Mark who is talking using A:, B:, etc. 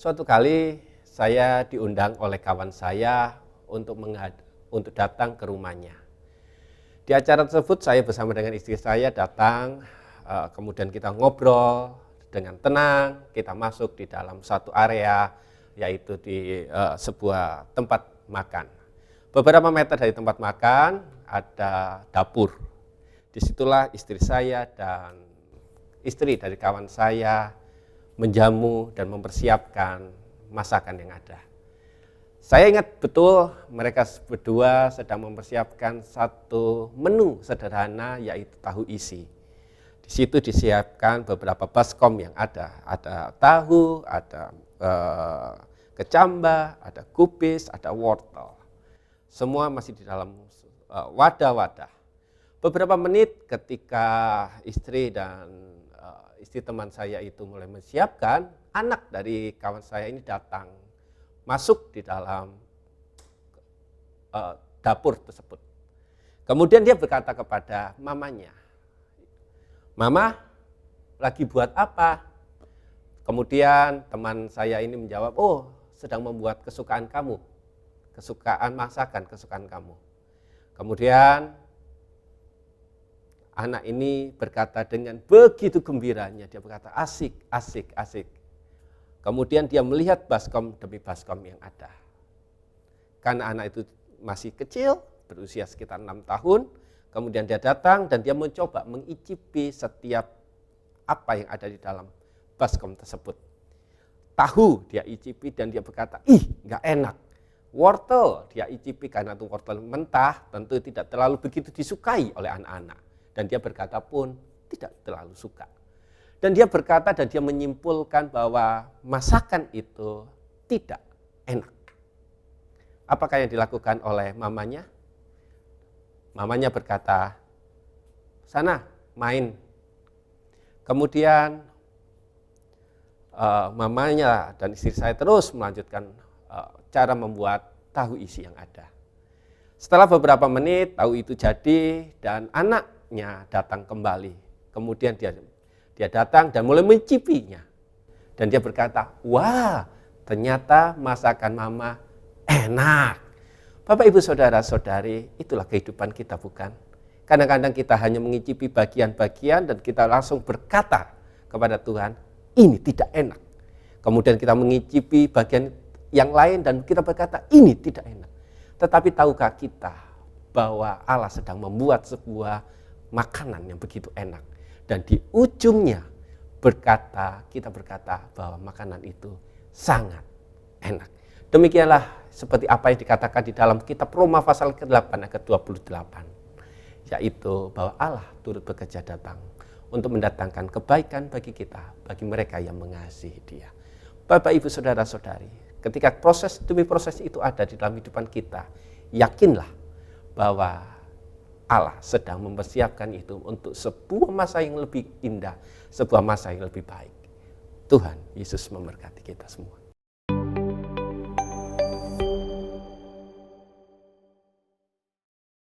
A: Suatu kali saya diundang oleh kawan saya untuk datang ke rumahnya. Di acara tersebut saya bersama dengan istri saya datang, kemudian kita ngobrol dengan tenang, kita masuk di dalam satu area, yaitu di sebuah tempat makan. Beberapa meter dari tempat makan ada dapur. Disitulah istri saya dan istri dari kawan saya menjamu dan mempersiapkan masakan yang ada. Saya ingat betul mereka berdua sedang mempersiapkan satu menu sederhana, yaitu tahu isi. Di situ disiapkan beberapa baskom yang ada tahu, ada kecambah, ada kubis, ada wortel. Semua masih di dalam wadah-wadah. Beberapa menit ketika istri teman saya itu mulai menyiapkan, anak dari kawan saya ini datang, masuk di dalam dapur tersebut. Kemudian dia berkata kepada mamanya, "Mama, lagi buat apa?" Kemudian teman saya ini menjawab, "Oh, sedang membuat kesukaan kamu, kesukaan kamu." Kemudian anak ini berkata dengan begitu gembiranya, dia berkata, "Asik, asik, asik." Kemudian dia melihat baskom demi baskom yang ada. Karena anak itu masih kecil, berusia sekitar 6 tahun, kemudian dia datang dan dia mencoba mengicipi setiap apa yang ada di dalam baskom tersebut. Tahu dia icipi dan dia berkata, "Ih, nggak enak." Wortel dia icipi karena itu wortel mentah, tentu tidak terlalu begitu disukai oleh anak-anak. Dan dia berkata pun tidak terlalu suka. Dan dia berkata dan dia menyimpulkan bahwa masakan itu tidak enak. Apakah yang dilakukan oleh mamanya? Mamanya berkata, "Sana main." Kemudian mamanya dan istri saya terus melanjutkan cara membuat tahu isi yang ada. Setelah beberapa menit tahu itu jadi dan anaknya datang kembali. Kemudian dia datang dan mulai mencicipinya. Dan dia berkata, "Wah, ternyata masakan mama enak." Bapak, Ibu, Saudara-saudari, itulah kehidupan kita, bukan? Kadang-kadang kita hanya mengicipi bagian-bagian dan kita langsung berkata kepada Tuhan, "Ini tidak enak." Kemudian kita mengicipi bagian yang lain dan kita berkata, "Ini tidak enak." Tetapi tahukah kita bahwa Allah sedang membuat sebuah makanan yang begitu enak. Dan di ujungnya kita berkata bahwa makanan itu sangat enak. Demikianlah seperti apa yang dikatakan di dalam kitab Roma pasal ke-8 ayat ke-28. Yaitu bahwa Allah turut bekerja datang untuk mendatangkan kebaikan bagi kita, bagi mereka yang mengasihi Dia. Bapak, Ibu, Saudara-saudari, ketika proses demi proses itu ada di dalam kehidupan kita, yakinlah bahwa Allah sedang mempersiapkan itu untuk sebuah masa yang lebih indah, sebuah masa yang lebih baik. Tuhan Yesus memberkati kita semua.